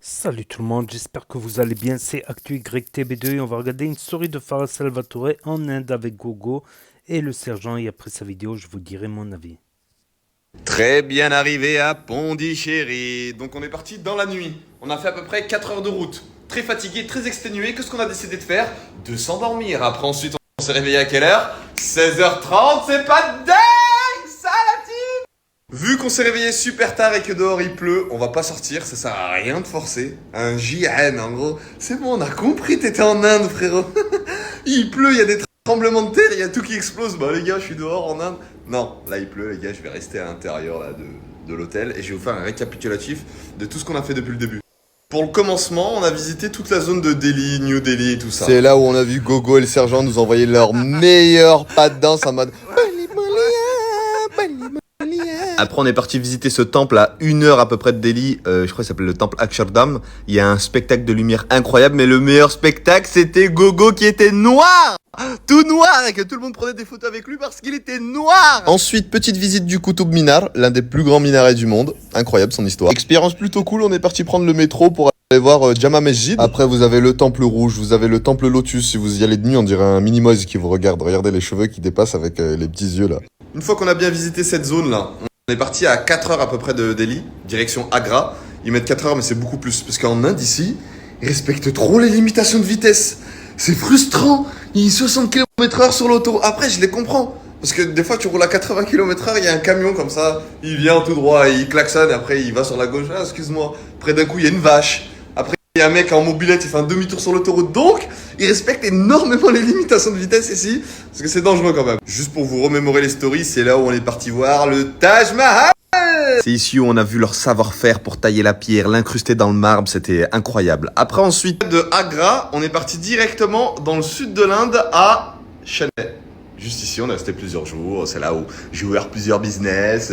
Salut tout le monde, j'espère que vous allez bien, c'est ActuYTB2 et on va regarder une story de Farah Salvatore en Inde avec Gogo et le sergent et après sa vidéo je vous dirai mon avis. Très bien arrivé à Pondichéry. Donc on est parti dans la nuit. On a fait à peu près 4 heures de route. Très fatigué, très exténué. Qu'est-ce qu'on a décidé de faire? De s'endormir. Après ensuite on s'est réveillé à quelle heure? 16h30, c'est pas dingue ça la team. Vu qu'on s'est réveillé super tard et que dehors il pleut, on va pas sortir, ça sert à rien de forcer. Un JN en gros. C'est bon, on a compris, t'étais en Inde frérot. Il pleut, il y a des tremblements de terre, il y a tout qui explose. Bah les gars, je suis dehors en Inde. Non, là il pleut les gars, je vais rester à l'intérieur là, de l'hôtel et je vais vous faire un récapitulatif de tout ce qu'on a fait depuis le début. Pour le commencement, on a visité toute la zone de Delhi, New Delhi et tout ça. C'est là où on a vu Gogo et le sergent nous envoyer leur meilleur pas de danse en mode. Après, on est parti visiter ce temple à 1 heure à peu près de Delhi. Je crois qu'il s'appelle le temple Akshardham. Il y a un spectacle de lumière incroyable, mais le meilleur spectacle, c'était Gogo qui était noir! Tout noir! Et que tout le monde prenait des photos avec lui parce qu'il était noir! Ensuite, petite visite du Qutub Minar, l'un des plus grands minarets du monde. Incroyable son histoire. Expérience plutôt cool, on est parti prendre le métro pour aller voir Jama Masjid. Après, vous avez le temple rouge, vous avez le temple lotus. Si vous y allez de nuit, on dirait un mini-moise qui vous regarde. Regardez les cheveux qui dépassent avec les petits yeux là. Une fois qu'on a bien visité cette zone là, on est parti à 4 heures à peu près de Delhi, direction Agra. Ils mettent 4 heures mais c'est beaucoup plus. Parce qu'en Inde ici, ils respectent trop les limitations de vitesse. C'est frustrant. Il y a 60 km/h sur l'auto. Après je les comprends. Parce que des fois tu roules à 80 km/h, il y a un camion comme ça, il vient tout droit, il klaxonne et après il va sur la gauche. Ah excuse-moi. Après d'un coup il y a une vache. Après il y a un mec en mobilette, il fait un demi-tour sur l'autoroute. Donc, ils respectent énormément les limitations de vitesse ici. Parce que c'est dangereux quand même. Juste pour vous remémorer les stories, c'est là où on est parti voir le Taj Mahal. C'est ici où on a vu leur savoir-faire pour tailler la pierre, l'incruster dans le marbre, c'était incroyable. Après ensuite, de Agra, on est parti directement dans le sud de l'Inde à Chennai. Juste ici, on est resté plusieurs jours. C'est là où j'ai ouvert plusieurs business.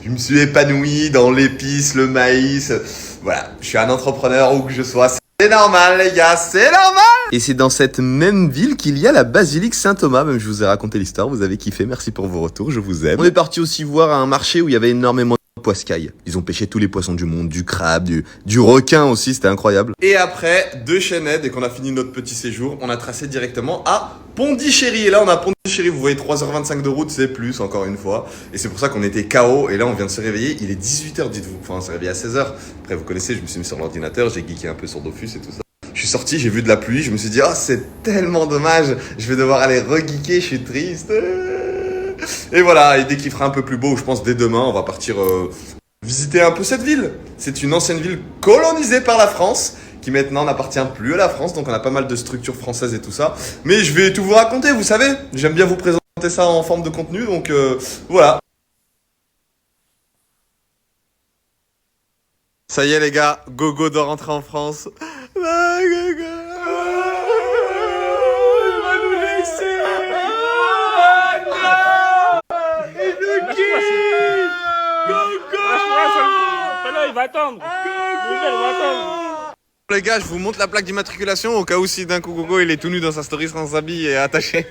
Je me suis épanoui dans l'épice, le maïs. Voilà, je suis un entrepreneur où que je sois. C'est normal, les gars, c'est normal! Et c'est dans cette même ville qu'il y a la basilique Saint-Thomas. Même je vous ai raconté l'histoire, vous avez kiffé. Merci pour vos retours, je vous aime. On est parti aussi voir un marché où il y avait énormément de poiscailles. Ils ont pêché tous les poissons du monde, du crabe, du requin aussi, c'était incroyable. Et après, de Chennai, dès qu'on a fini notre petit séjour, on a tracé directement à Pondichéry. Et là, on a Pondichéry, vous voyez 3h25 de route, c'est plus, encore une fois. Et c'est pour ça qu'on était KO. Et là, on vient de se réveiller. Il est 18h, dites-vous. Enfin, on s'est réveillé à 16h. Après, vous connaissez, je me suis mis sur l'ordinateur, j'ai geeké un peu sur Dofus et tout ça. Je suis sorti, j'ai vu de la pluie, je me suis dit, oh, c'est tellement dommage, je vais devoir aller re-geeker, je suis triste. Et voilà, et dès qu'il fera un peu plus beau, je pense dès demain, on va partir visiter un peu cette ville. C'est une ancienne ville colonisée par la France, qui maintenant n'appartient plus à la France, donc on a pas mal de structures françaises et tout ça. Mais je vais tout vous raconter, vous savez, j'aime bien vous présenter ça en forme de contenu, donc voilà. Ça y est les gars, Gogo doit rentrer en France. Ah, Gogo. Il va nous laisser. Il nous quitte. Gogo. Là, il va attendre. Il va attendre. Les gars, je vous montre la plaque d'immatriculation au cas où si d'un coup Gogo il est tout nu dans sa story sans habit et attaché.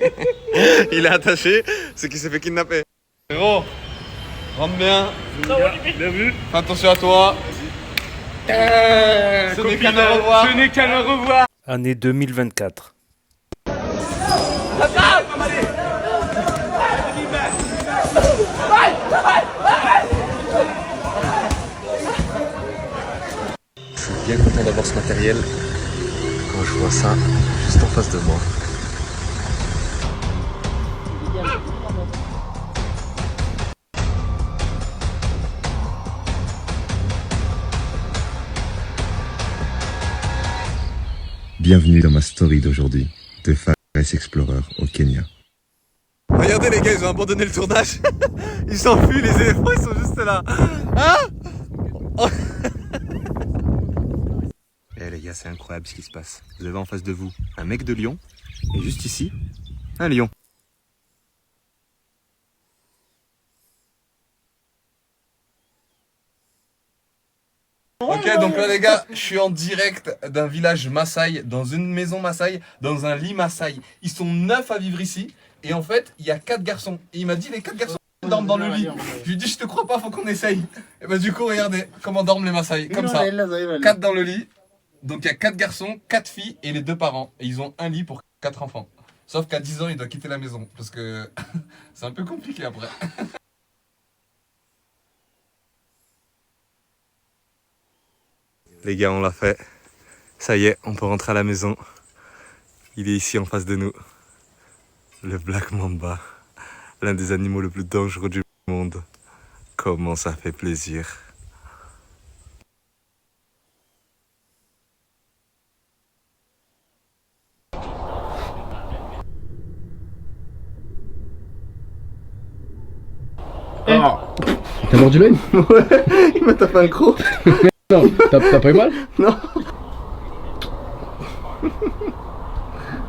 Il est attaché, c'est qu'il s'est fait kidnapper. Frérot, rentre bien. Bien vu. Fais attention à toi. Ce n'est qu'à le revoir. Ce n'est qu'à le revoir. Année 2024. Je suis bien content d'avoir ce matériel quand je vois ça juste en face de moi. Bienvenue dans ma story d'aujourd'hui de Fares Explorer au Kenya. Regardez les gars, ils ont abandonné le tournage. Ils s'enfuient, les éléphants ils sont juste là. Hein? Oh. Eh les gars, c'est incroyable ce qui se passe. Vous avez en face de vous un mec de lion et juste ici, un lion. Ok, donc là les gars, je suis en direct d'un village Maasai, dans une maison Maasai, dans un lit Maasai. Ils sont 9 à vivre ici, et en fait, il y a 4 garçons. Et il m'a dit, les 4 garçons, dorment dans le lit. Je lui dis, je te crois pas, faut qu'on essaye. Et bah du coup, regardez comment dorment les Maasai, comme ça. 4 dans le lit. Donc il y a 4 garçons, 4 filles et les 2 parents. Et ils ont un lit pour 4 enfants. Sauf qu'à 10 ans, il doit quitter la maison. Parce que c'est un peu compliqué après. Les gars, on l'a fait. Ça y est, on peut rentrer à la maison. Il est ici en face de nous. Le Black Mamba. L'un des animaux les plus dangereux du monde. Comment ça fait plaisir. T'as mordu l'œil? Ouais, il m'a tapé un croc. Non, t'as pas eu mal? Non.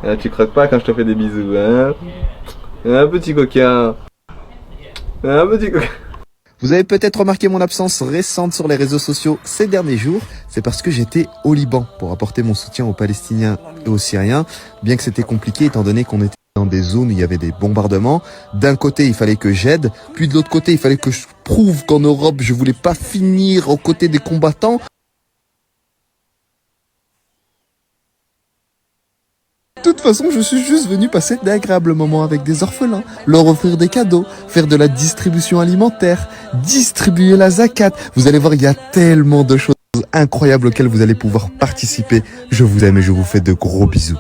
Ah, tu croques pas quand je te fais des bisous, hein? Un petit coquin. Un petit coquin. Vous avez peut-être remarqué mon absence récente sur les réseaux sociaux ces derniers jours. C'est parce que j'étais au Liban pour apporter mon soutien aux Palestiniens et aux Syriens. Bien que c'était compliqué étant donné qu'on était dans des zones où il y avait des bombardements. D'un côté, il fallait que j'aide. Puis de l'autre côté, il fallait que je prouve qu'en Europe, je voulais pas finir aux côtés des combattants. De toute façon, je suis juste venu passer d'agréables moments avec des orphelins, leur offrir des cadeaux, faire de la distribution alimentaire, distribuer la zakat. Vous allez voir, il y a tellement de choses incroyables auxquelles vous allez pouvoir participer. Je vous aime et je vous fais de gros bisous.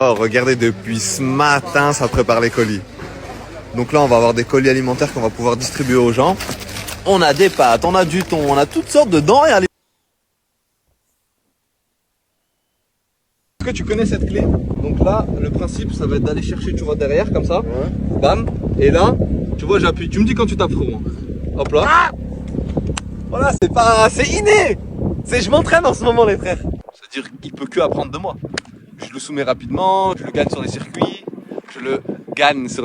Oh, regardez, depuis ce matin, ça prépare les colis. Donc là, on va avoir des colis alimentaires qu'on va pouvoir distribuer aux gens. On a des pâtes, on a du thon, on a toutes sortes de denrées alimentaires. Est-ce que tu connais cette clé? Donc là, le principe, ça va être d'aller chercher, tu vois, derrière, comme ça. Ouais. Bam. Et là, tu vois, j'appuie. Tu me dis quand tu tapes trop. Hein. Hop là. Ah, voilà, c'est inné. Je m'entraîne en ce moment, les frères. C'est-à-dire qu'il peut que apprendre de moi. Je le soumets rapidement, je le gagne sur les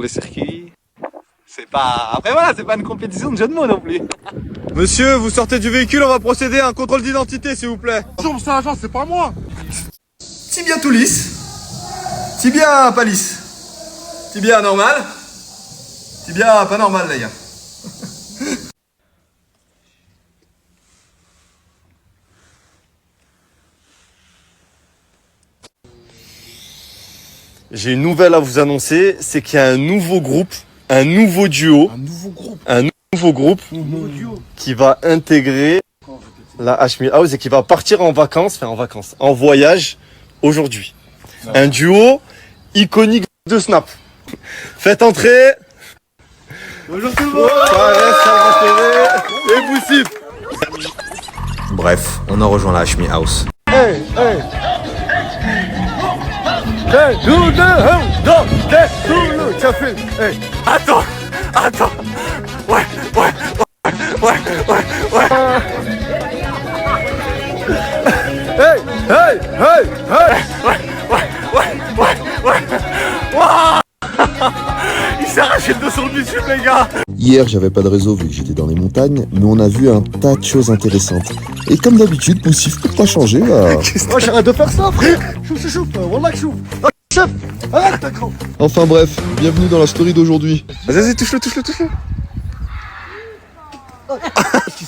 circuits. C'est pas... Après voilà, c'est pas une compétition de jeu de mots non plus. Monsieur, vous sortez du véhicule, on va procéder à un contrôle d'identité, s'il vous plaît. Ça, agent, c'est pas moi. Tibia tout lisse. Tibia pas lisse. Tibia normal. Tibia pas normal, les gars. J'ai une nouvelle à vous annoncer, c'est qu'il y a un nouveau groupe, un nouveau duo, qui va intégrer la Hashmi House et qui va partir en voyage aujourd'hui. Un duo iconique de Snap. Faites entrer. Bonjour tout le monde. Et Boussif. Bref, on a rejoint la Hashmi House. Attends. Ouais. Il s'est arraché le dos sur le bitume, les gars. Hier, j'avais pas de réseau vu que j'étais dans les montagnes, mais on a vu un tas de choses intéressantes. Et comme d'habitude, Poussif, pour pas changer, bah... Oh, j'arrête de faire ça, frère. Chouf, wallah que chouf. Chef, arrête ta grand. Enfin bref, bienvenue dans la story d'aujourd'hui. Vas-y, touche-le. Qu'est-ce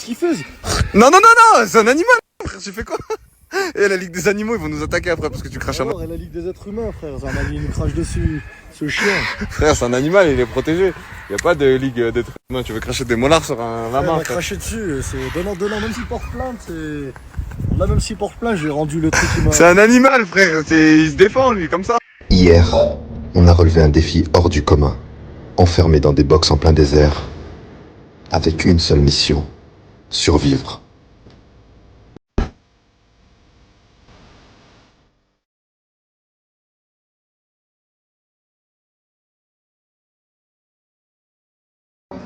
qu'il fait? Non, c'est un animal. Frère, tu fais quoi? Et la Ligue des animaux, ils vont nous attaquer après parce que tu craches un... Alors, et la Ligue des êtres humains, frère. Il nous crache dessus, ce chien. Frère, c'est un animal, il est protégé. Il a pas de Ligue d'êtres humains. Tu veux cracher des monards sur un lama? On va cracher dessus, c'est donnant, même s'il porte plainte, c'est... Là, même s'il porte plainte, j'ai rendu le truc qui m'a... C'est un animal, frère. Il se défend, lui, comme ça. Hier, on a relevé un défi hors du commun, enfermé dans des box en plein désert, avec une seule mission, survivre.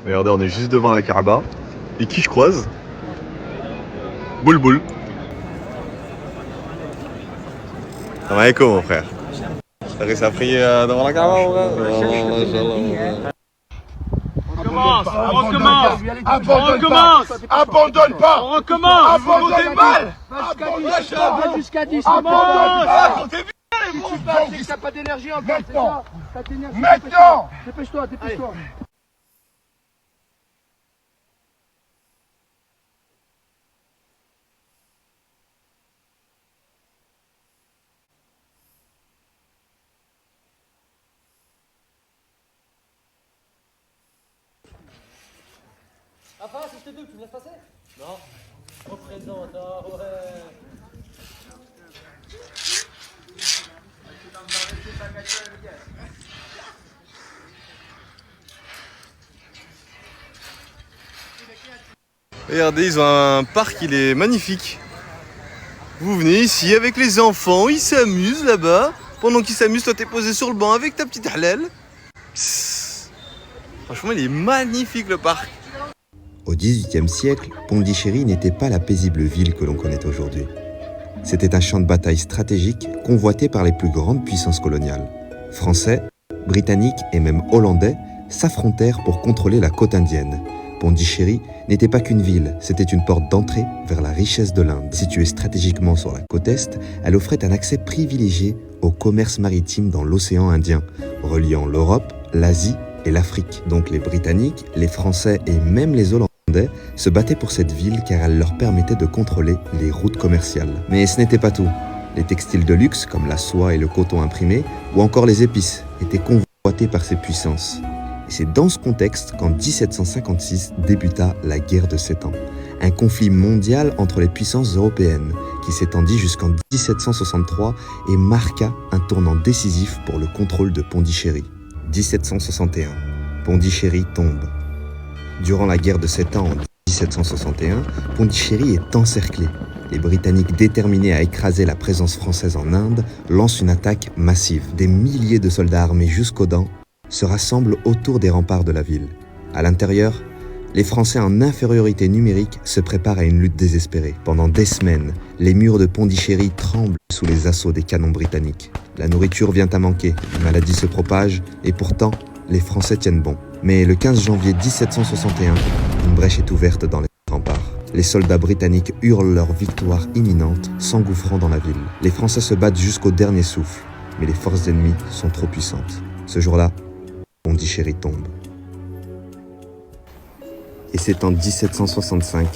Regardez, on est juste devant la Kaaba. Et qui je croise? Boulboul. Ça va écho, mon frère. T'as réussi à prier devant la Kaaba, mon frère? Abandonne pas. On recommence. Abandonne pas. Jusqu'à 10. Abandonne. T'as pas d'énergie encore, Maintenant. Maintenant. Dépêche-toi. Regardez, ils ont un parc, il est magnifique. Vous venez ici avec les enfants, ils s'amusent là-bas. Pendant qu'ils s'amusent, toi t'es posé sur le banc avec ta petite halal. Psst. Franchement, il est magnifique le parc. Au XVIIIe siècle, Pondichéry n'était pas la paisible ville que l'on connaît aujourd'hui. C'était un champ de bataille stratégique convoité par les plus grandes puissances coloniales. Français, Britanniques et même Hollandais s'affrontèrent pour contrôler la côte indienne. Pondichéry n'était pas qu'une ville, c'était une porte d'entrée vers la richesse de l'Inde. Située stratégiquement sur la côte est, elle offrait un accès privilégié au commerce maritime dans l'océan Indien, reliant l'Europe, l'Asie et l'Afrique. Donc les Britanniques, les Français et même les Hollandais se battaient pour cette ville car elle leur permettait de contrôler les routes commerciales. Mais ce n'était pas tout. Les textiles de luxe comme la soie et le coton imprimé ou encore les épices étaient convoités par ces puissances. Et c'est dans ce contexte qu'en 1756 débuta la guerre de 7 ans, un conflit mondial entre les puissances européennes qui s'étendit jusqu'en 1763 et marqua un tournant décisif pour le contrôle de Pondichéry. 1761, Pondichéry tombe. Durant la guerre de 7 ans en 1761, Pondichéry est encerclé. Les Britanniques, déterminés à écraser la présence française en Inde, lancent une attaque massive. Des milliers de soldats armés jusqu'aux dents se rassemblent autour des remparts de la ville. À l'intérieur, les Français en infériorité numérique se préparent à une lutte désespérée. Pendant des semaines, les murs de Pondichéry tremblent sous les assauts des canons britanniques. La nourriture vient à manquer, les maladies se propagent et pourtant, les Français tiennent bon. Mais le 15 janvier 1761, une brèche est ouverte dans les remparts. Les soldats britanniques hurlent leur victoire imminente, s'engouffrant dans la ville. Les Français se battent jusqu'au dernier souffle, mais les forces ennemies sont trop puissantes. Ce jour-là, Pondichéry tombe. Et c'est en 1765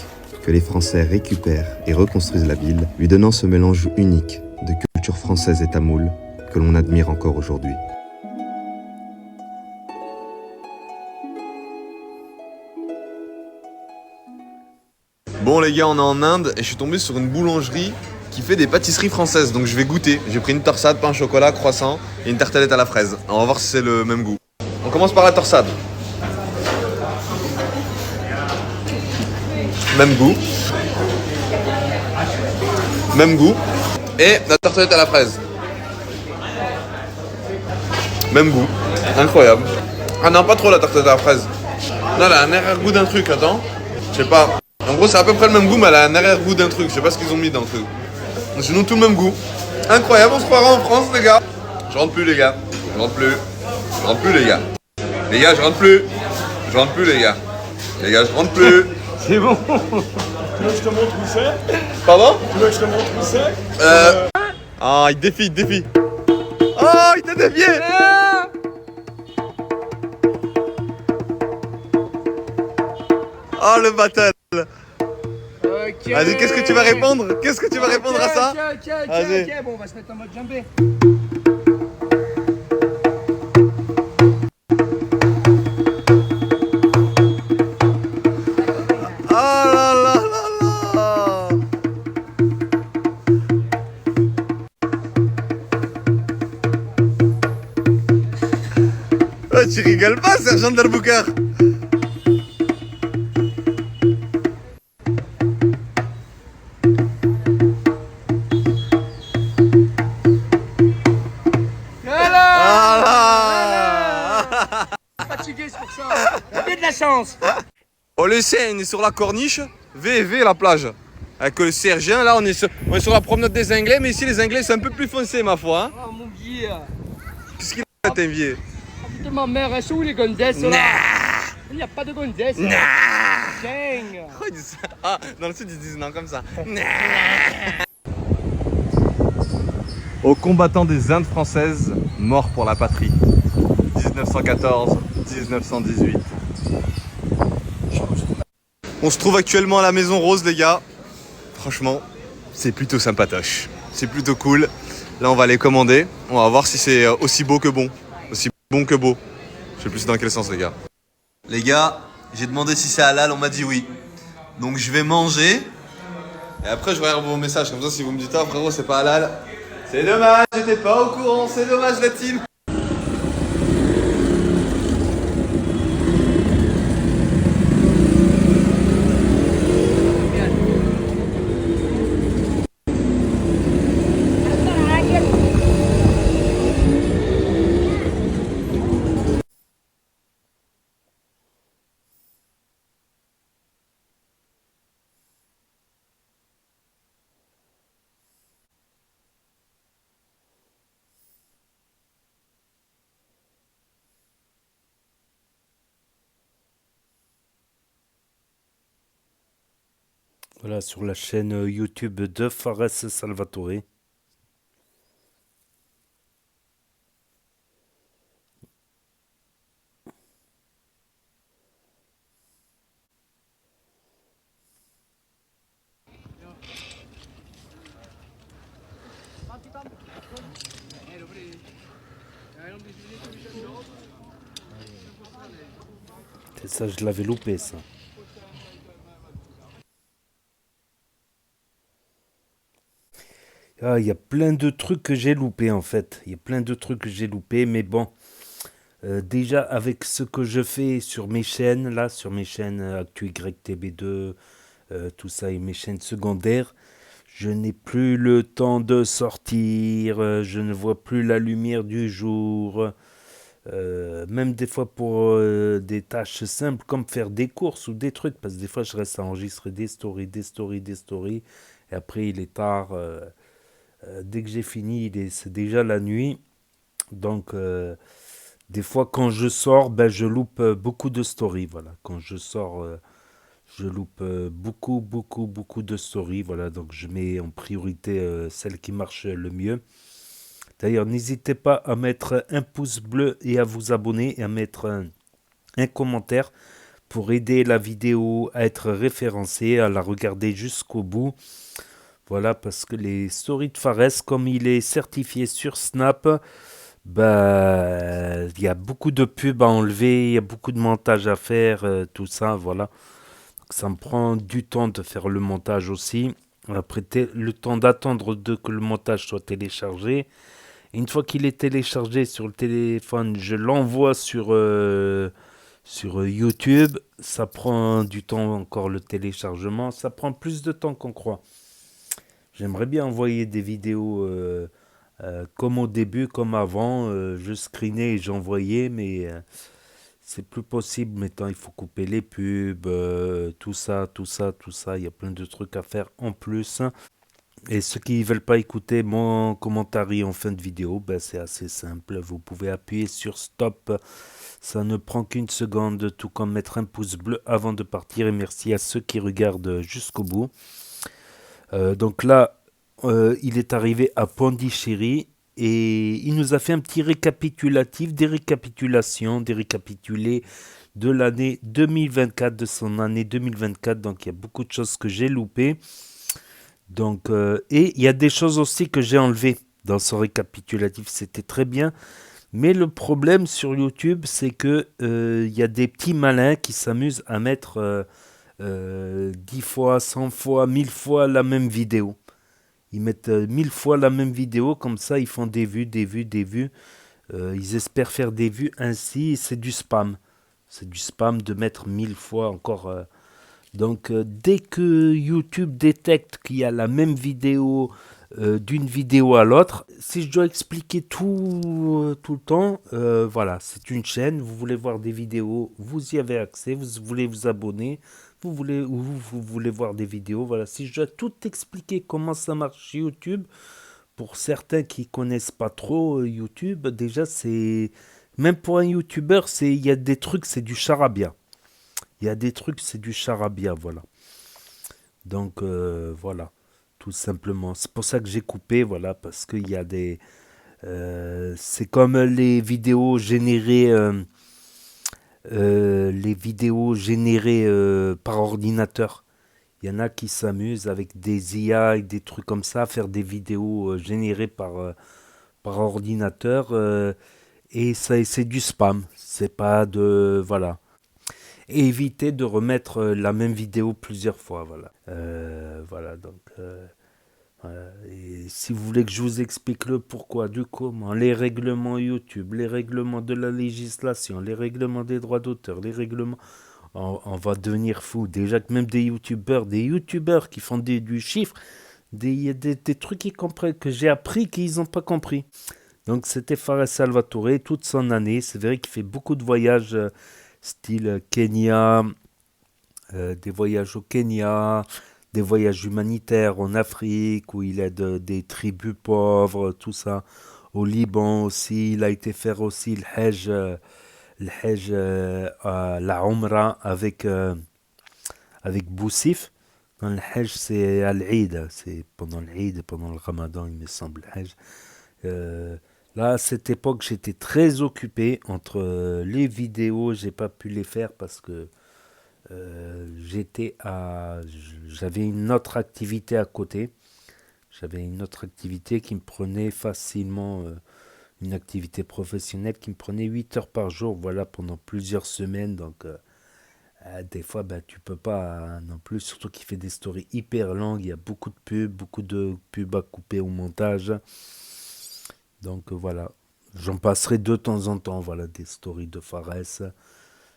que les Français récupèrent et reconstruisent la ville, lui donnant ce mélange unique de culture française et tamoule que l'on admire encore aujourd'hui. Bon les gars, on est en Inde et je suis tombé sur une boulangerie qui fait des pâtisseries françaises. Donc je vais goûter. J'ai pris une torsade, pain au chocolat, croissant et une tartelette à la fraise. On va voir si c'est le même goût. On commence par la torsade. Même goût. Même goût. Et la tartelette à la fraise. Même goût. Incroyable. Ah non, pas trop la tartelette à la fraise. Non, elle a un arrière-goût d'un truc, attends. Je sais pas. En gros, c'est à peu près le même goût, mais elle a un arrière-goût d'un truc. Je sais pas ce qu'ils ont mis dans le truc. Mais sinon, tout le même goût. Incroyable, on se croirait en France, les gars. Je rentre plus, les gars. Je rentre plus. Je rentre plus, les gars. Les gars, je rentre plus. Je rentre plus, les gars. Les gars, je rentre plus. C'est bon. Tu veux que je te montre où c'est? Pardon? Tu veux que je te montre où c'est? Ah, il défie, il défie. Oh, il t'a défié. Oh, le battle. Ok. Vas-y, qu'est-ce que tu vas répondre? Qu'est-ce que tu vas répondre à ça? Vas-y. Bon, on va se mettre en mode jumpé. Oh là là là là. Oh, tu rigoles pas, Sergent Dalboucar? Fatigué, c'est pour ça. T'as de la chance. On le sait, on est sur la corniche, VV la plage. Avec le Sergent, là on est sur la promenade des Anglais, mais ici les Anglais c'est un peu plus foncé ma foi. Hein. Oh mon vieux. Qu'est-ce qu'il a t'envier? Putain, ma mère, elles sont où les gonzesses là? Il n'y a pas de gonzesses. Tiens. Pourquoi ils disent ça? Ah, dans le sud ils disent non comme ça. Aux combattants des Indes françaises, morts pour la patrie. 1914-1918. On se trouve actuellement à la Maison Rose les gars. Franchement, c'est plutôt sympatoche. C'est plutôt cool. Là on va les commander. On va voir si c'est aussi beau que bon. Aussi bon que beau. Je sais plus dans quel sens les gars. Les gars, j'ai demandé si c'est halal, on m'a dit oui. Donc je vais manger. Et après je regarde vos messages. Comme ça si vous me dites ah frérot c'est pas halal. C'est dommage, j'étais pas au courant, c'est dommage la team. Voilà, sur la chaîne YouTube de Fares Salvatore. C'est ça, je l'avais loupé ça. Ah, il y a plein de trucs que j'ai loupés en fait. Il y a plein de trucs que j'ai loupés, mais bon. Déjà avec ce que je fais sur mes chaînes, là, sur mes chaînes ActuYTB2, tout ça et mes chaînes secondaires, je n'ai plus le temps de sortir, je ne vois plus la lumière du jour. Même des fois pour des tâches simples comme faire des courses ou des trucs, parce que des fois je reste à enregistrer des stories, et après il est tard. Dès que j'ai fini, c'est déjà la nuit. Donc, des fois, quand je sors, ben, je loupe beaucoup de stories. Voilà. Quand je sors, je loupe beaucoup de stories. Voilà. Donc, je mets en priorité celle qui marche le mieux. D'ailleurs, n'hésitez pas à mettre un pouce bleu et à vous abonner et à mettre un commentaire pour aider la vidéo à être référencée, à la regarder jusqu'au bout. Voilà, parce que les stories de Fares, comme il est certifié sur Snap, bah, il y a beaucoup de pubs à enlever, il y a beaucoup de montage à faire, tout ça, voilà. Donc, ça me prend du temps de faire le montage aussi. Après, le temps d'attendre que le montage soit téléchargé. Et une fois qu'il est téléchargé sur le téléphone, je l'envoie sur YouTube. Ça prend du temps encore le téléchargement. Ça prend plus de temps qu'on croit. J'aimerais bien envoyer des vidéos comme au début, comme avant. Je screenais et j'envoyais, mais c'est plus possible maintenant. Il faut couper les pubs, tout ça. Il y a plein de trucs à faire en plus. Et ceux qui ne veulent pas écouter mon commentaire en fin de vidéo, ben c'est assez simple. Vous pouvez appuyer sur stop. Ça ne prend qu'une seconde, tout comme mettre un pouce bleu avant de partir. Et merci à ceux qui regardent jusqu'au bout. Donc là, il est arrivé à Pondichéry et il nous a fait un petit récapitulatif, des récapitulés de l'année 2024, de son année 2024. Donc il y a beaucoup de choses que j'ai loupées. Donc, et il y a des choses aussi que j'ai enlevées dans ce récapitulatif. C'était très bien. Mais le problème sur YouTube, c'est que il y a des petits malins qui s'amusent à mettre 10 fois, 100 fois, 1000 fois la même vidéo. Ils mettent 1000 fois la même vidéo, comme ça ils font des vues. Ils espèrent faire des vues ainsi, c'est du spam. C'est du spam de mettre 1000 fois encore. Donc dès que YouTube détecte qu'il y a la même vidéo d'une vidéo à l'autre, si je dois expliquer tout le temps, voilà, c'est une chaîne, vous voulez voir des vidéos, vous y avez accès, vous voulez vous abonner, vous voulez voir des vidéos, voilà, si je dois tout expliquer comment ça marche chez YouTube, pour certains qui connaissent pas trop YouTube, déjà c'est, même pour un YouTuber, il y a des trucs, c'est du charabia. Il y a des trucs, c'est du charabia, voilà. Donc, voilà, tout simplement. C'est pour ça que j'ai coupé, voilà, parce qu'il y a des... c'est comme les vidéos générées, par ordinateur. Il y en a qui s'amusent avec des IA et des trucs comme ça, à faire des vidéos générées par ordinateur. Et ça, c'est du spam. C'est pas de... Voilà. et éviter de remettre la même vidéo plusieurs fois. Voilà. Voilà, donc... voilà. Et si vous voulez que je vous explique le pourquoi, du comment, les règlements YouTube, les règlements de la législation, les règlements des droits d'auteur, les règlements... On va devenir fou. Déjà que même des youtubeurs qui font du chiffre, il y a des trucs qu'ils comprennent, que j'ai appris qu'ils n'ont pas compris. Donc c'était Fares Salvatore, toute son année. C'est vrai qu'il fait beaucoup de voyages, style Kenya, des voyages au Kenya, des voyages humanitaires en Afrique, où il aide des tribus pauvres, tout ça. Au Liban aussi, il a été faire aussi le Hajj, la Umrah avec Boussif. Dans le Hajj, c'est à l'Eid, c'est pendant l'Eid, pendant le Ramadan, il me semble, le Hajj. Là, à cette époque, j'étais très occupé entre les vidéos, j'ai pas pu les faire parce que j'avais une autre activité à côté. J'avais une autre activité qui me prenait facilement, une activité professionnelle qui me prenait 8 heures par jour, voilà, pendant plusieurs semaines. Donc, des fois, ben, tu peux pas non plus, surtout qu'il fait des stories hyper longues, il y a beaucoup de pubs à couper au montage. Donc voilà, j'en passerai de temps en temps, voilà, des stories de Fares.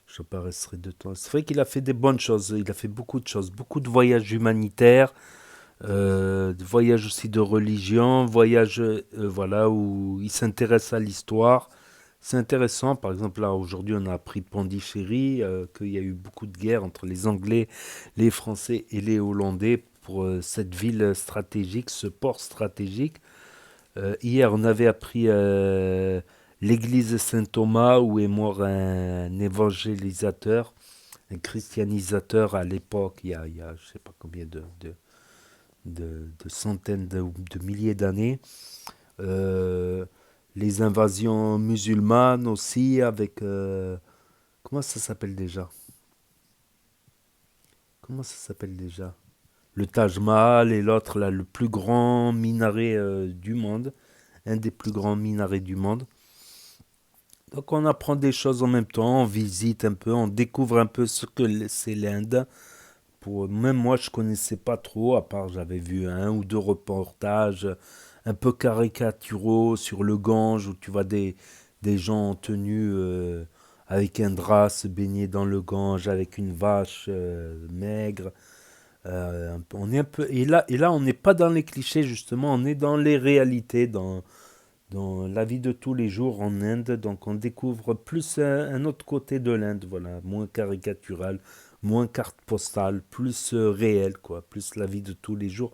Je passerai de temps. C'est vrai qu'il a fait des bonnes choses, il a fait beaucoup de choses, beaucoup de voyages humanitaires, de voyages aussi de religion, voyages voilà, où il s'intéresse à l'histoire. C'est intéressant, par exemple là aujourd'hui on a appris Pondichéry, qu'il y a eu beaucoup de guerres entre les Anglais, les Français et les Hollandais pour cette ville stratégique, ce port stratégique. Hier on avait appris l'église Saint-Thomas où est mort un évangélisateur, un christianisateur à l'époque, il y a je ne sais pas combien de centaines de milliers d'années. Les invasions musulmanes aussi avec... comment ça s'appelle déjà? Comment ça s'appelle déjà? Le Taj Mahal et l'autre, là, le plus grand minaret du monde. Un des plus grands minarets du monde. Donc on apprend des choses en même temps, on visite un peu, on découvre un peu ce que c'est l'Inde. Même moi, je connaissais pas trop, à part j'avais vu un ou deux reportages un peu caricaturaux sur le Gange, où tu vois des gens en tenue avec un drap se baigner dans le Gange, avec une vache maigre. On est un peu, et là, on n'est pas dans les clichés, justement, on est dans les réalités, dans la vie de tous les jours en Inde. Donc on découvre plus un autre côté de l'Inde, voilà, moins caricatural, moins carte postale, plus réel, quoi, plus la vie de tous les jours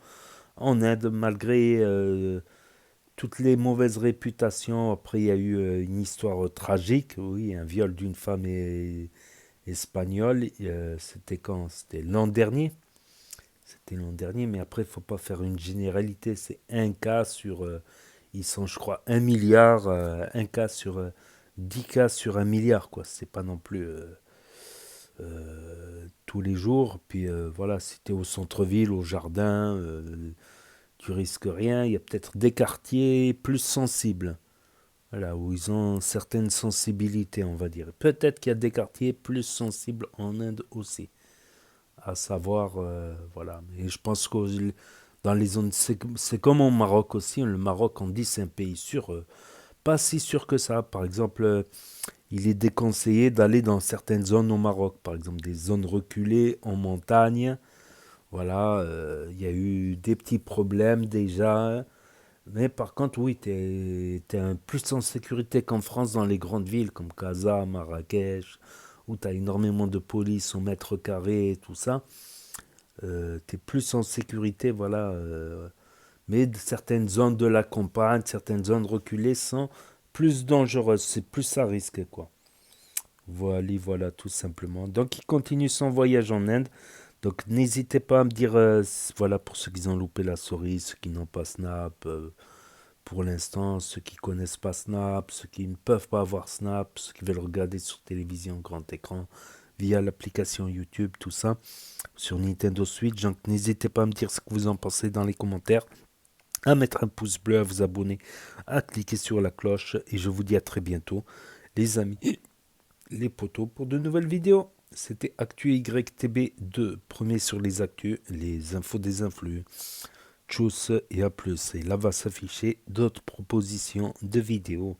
en Inde, malgré toutes les mauvaises réputations. Après, il y a eu une histoire tragique, oui, un viol d'une femme espagnole. C'était quand? C'était l'an dernier. C'était l'an dernier, mais après, il ne faut pas faire une généralité. C'est un cas sur... ils sont, je crois, 1 milliard, un cas sur 10 cas sur 1 milliard, quoi. C'est pas non plus tous les jours. Puis voilà, si tu es au centre-ville, au jardin, tu risques rien. Il y a peut-être des quartiers plus sensibles, voilà, où ils ont certaines sensibilités, on va dire. Peut-être qu'il y a des quartiers plus sensibles en Inde aussi, à savoir, voilà. Et je pense que dans les zones, c'est comme au Maroc aussi. Le Maroc, on dit c'est un pays sûr, pas si sûr que ça. Par exemple, il est déconseillé d'aller dans certaines zones au Maroc, par exemple des zones reculées en montagne. Voilà, il y a eu des petits problèmes déjà. Mais par contre, oui, t'es plus en sécurité qu'en France dans les grandes villes comme Casa, Marrakech, où tu as énormément de police au mètre carré et tout ça. Tu es plus en sécurité, voilà. Mais certaines zones de la campagne, certaines zones reculées sont plus dangereuses, c'est plus à risque, quoi. Voilà, tout simplement. Donc, il continue son voyage en Inde. Donc, n'hésitez pas à me dire, voilà, pour ceux qui ont loupé la souris, ceux qui n'ont pas Snap, pour l'instant, ceux qui connaissent pas Snap, ceux qui ne peuvent pas avoir Snap, ceux qui veulent regarder sur télévision, grand écran, via l'application YouTube, tout ça, sur Nintendo Switch. Donc, n'hésitez pas à me dire ce que vous en pensez dans les commentaires, à mettre un pouce bleu, à vous abonner, à cliquer sur la cloche. Et je vous dis à très bientôt, les amis, les potos, pour de nouvelles vidéos. C'était Actu YTB2, premier sur les actus, les infos des influx. Tchuss et à plus. Et là va s'afficher d'autres propositions de vidéos.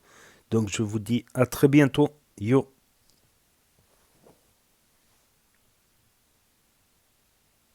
Donc je vous dis à très bientôt. Yo.